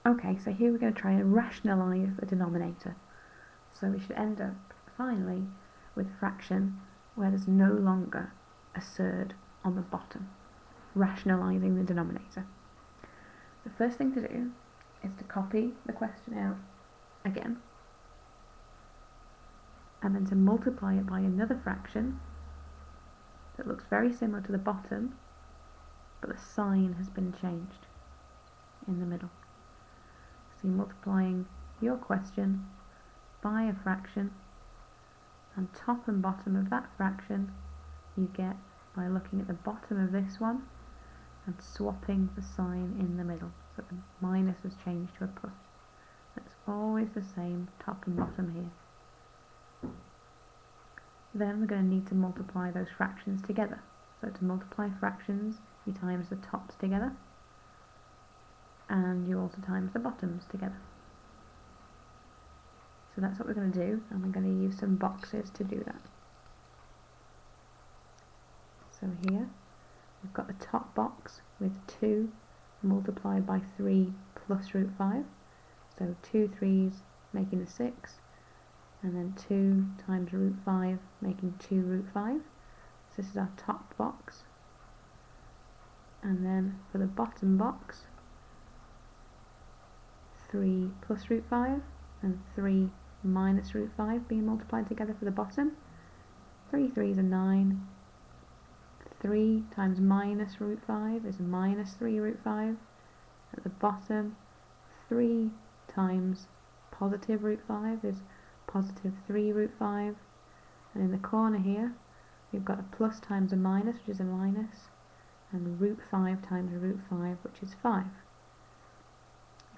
Okay, so here we're going to try and rationalise the denominator. So we should end up finally with a fraction where there's no longer a surd on the bottom, rationalising the denominator. The first thing to do is to copy the question out again, and then to multiply it by another fraction that looks very similar to the bottom, but the sign has been changed in the middle. So you're multiplying your question by a fraction, and top and bottom of that fraction you get by looking at the bottom of this one and swapping the sign in the middle. So the minus was changed to a plus. It's always the same top and bottom here. Then we're going to need to multiply those fractions together. So to multiply fractions, you times the tops together, and you also times the bottoms together. So that's what we're going to do, and we're going to use some boxes to do that. So here we've got the top box with 2 multiplied by 3 plus root 5. So 2 3's making a 6, and then 2 times root 5 making 2 root 5. So this is our top box. And then for the bottom box, 3 plus root 5 and 3 minus root 5 being multiplied together for the bottom. 3 3's are 9. 3 times minus root 5 is minus 3 root 5. At the bottom, 3 times positive root 5 is positive 3 root 5. And in the corner here, we've got a plus times a minus, which is a minus, and root 5 times root 5, which is 5.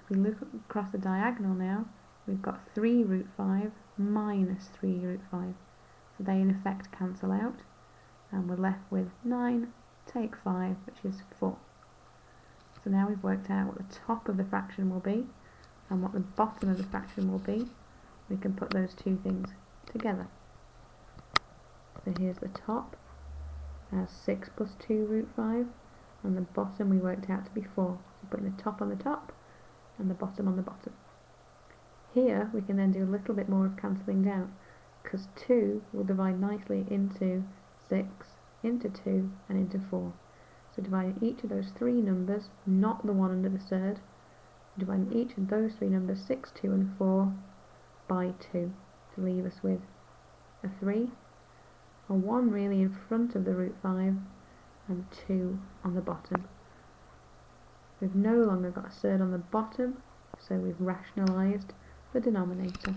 If we look across the diagonal now, we've got 3 root 5 minus 3 root 5. So they in effect cancel out, and we're left with 9 take 5, which is 4. So now we've worked out what the top of the fraction will be and what the bottom of the fraction will be. We can put those two things together. So here's the top as 6 plus 2 root 5, and the bottom we worked out to be 4. So putting the top on the top and the bottom on the bottom. Here we can then do a little bit more of cancelling down, because 2 will divide nicely into 6, into 2 and into 4. So dividing each of those 3 numbers, not the one under the surd, dividing each of those 3 numbers, 6, 2 and 4, by 2 to leave us with a 3, a 1 really in front of the root 5, and 2 on the bottom. We've no longer got a surd on the bottom, so we've rationalised the denominator.